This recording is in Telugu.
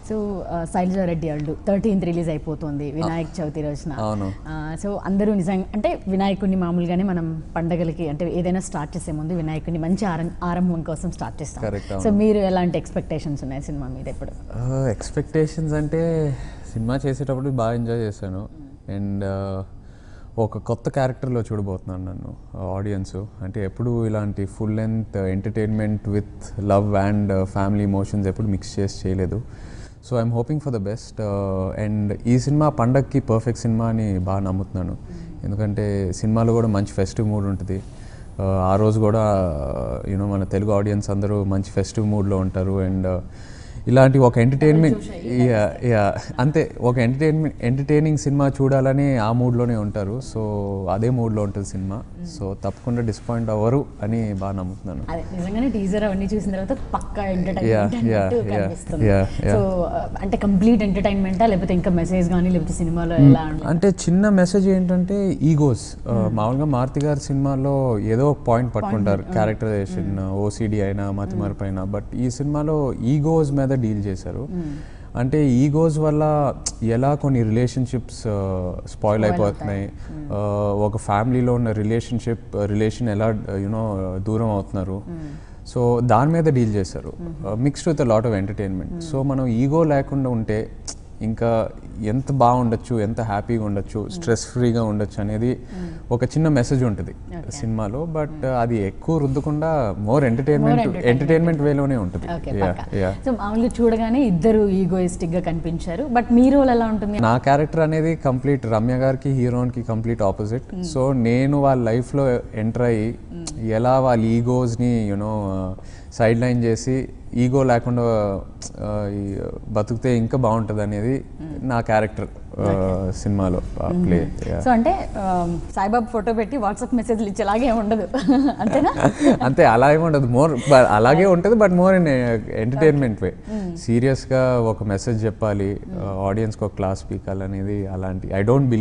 So Shailaja Reddy Allu 13th release అయిపోతుంది వినాయక చవితి రోజున. సో అందరూ నిజంగా అంటే వినాయకుడిని మామూలుగానే మనం పండగలకి అంటే ఏదైనా స్టార్ట్ చేసే ముందు వినాయకుడిని మంచి ఆరంభం కోసం స్టార్ట్ చేస్తాం. సో మీరు ఎలాంటి ఎక్స్పెక్టేషన్స్ ఉన్నాయి సినిమా మీద? ఇప్పుడు ఎక్స్పెక్టేషన్స్ అంటే సినిమా చేసేటప్పుడు బాగా ఎంజాయ్ చేశాను అండ్ ఒక కొత్త క్యారెక్టర్లో చూడబోతున్నాను నన్ను ఆడియన్స్. అంటే ఎప్పుడు ఇలాంటి full length entertainment with love and family emotions ఎప్పుడు మిక్స్ చేసి చేయలేదు. So I'm hoping for the best and ఈ సినిమా పండగకి పర్ఫెక్ట్ సినిమా అని బాగా నమ్ముతున్నాను. ఎందుకంటే సినిమాలో కూడా మంచి ఫెస్టివ్ మూడ్ ఉంటుంది. ఆ రోజు కూడా యూనో మన తెలుగు ఆడియన్స్ అందరూ మంచి ఫెస్టివ్ మూడ్లో ఉంటారు అండ్ ఇలాంటి ఒక ఎంటర్టైన్మెంట్ అంతే ఒక ఎంటర్టైనింగ్ సినిమా చూడాలని ఆ మూడ్లోనే ఉంటారు. సో అదే మూడ్లో ఉంటుంది సినిమా. సో తప్పకుండా డిసప్పాయింట్ అవ్వరు అని బాగా నమ్ముతున్నాను. నిజంగానే టీజర్ అవన్నీ చూసిన తర్వాత పక్కా ఎంటర్టైన్మెంట్. సో అంటే కంప్లీట్ ఎంటర్టైన్మెంటా లేకపోతే ఇంకా మెసేజ్ కానీ లేకపోతే సినిమాలో ఎలా అంటే చిన్న మెసేజ్ ఏంటంటే ఈగోస్. మామూలుగా మారుతి గారి సినిమాలో ఏదో పాయింట్ పట్టుకుంటారు క్యారెక్టరైజేషన్ ఓసిడి అయినా మతిమరుపు అయినా. బట్ ఈ సినిమాలో ఈగోస్ మీద డీల్ చేశారు. అంటే ఈగోస్ వల్ల ఎలా కొన్ని రిలేషన్షిప్స్ స్పాయిల్ అయిపోతున్నాయి, ఒక ఫ్యామిలీలో ఉన్న రిలేషన్ ఎలా యూనో దూరం అవుతున్నారు. సో దాని మీద డీల్ చేశారు mixed with a lot of entertainment. So మనం ఈగో లేకుండా ఉంటే ఇంకా ఎంత బాగుండొచ్చు, ఎంత హ్యాపీగా ఉండొచ్చు, స్ట్రెస్ ఫ్రీగా ఉండొచ్చు అనేది ఒక చిన్న మెసేజ్ ఉంటుంది సినిమాలో. బట్ అది ఎక్కువ రుద్దకుండా మోర్ ఎంటర్టైన్మెంట్ వేలోనే ఉంటుంది. సో మామూలుగా చూడగానే ఇద్దరు ఈగోయిస్టిక్ గా కనిపించారు. బట్ మీ రోల్ ఎలా ఉంటుంది? నా క్యారెక్టర్ అనేది కంప్లీట్ రమ్య గారికి హీరోయిన్కి కంప్లీట్ ఆపోజిట్. సో నేను వాళ్ళ లైఫ్లో ఎంటర్ అయ్యి ఎలా వాళ్ళ ఈగోస్ని యూనో సైడ్ లైన్ చేసి ఈగో లేకుండా బతుకుతే ఇంకా బాగుంటుంది అనేది నా క్యారెక్టర్ సినిమాలో ప్లే. సో అంటే సాయిబాబా ఫోటో పెట్టి వాట్సాప్ మెసేజ్లు ఇచ్చేలాగే ఉండదు అంతేనా? అంతే అలా ఏమి ఉండదు, మోర్ అలాగే ఉంటుంది బట్ మోర్ ఇన్ ఎంటర్టైన్మెంట్ వే. సీరియస్గా ఒక మెసేజ్ చెప్పాలి, ఆడియన్స్కి ఒక క్లాస్ పీకాలి అనేది అలాంటి ఐ డోంట్ బిలీవ్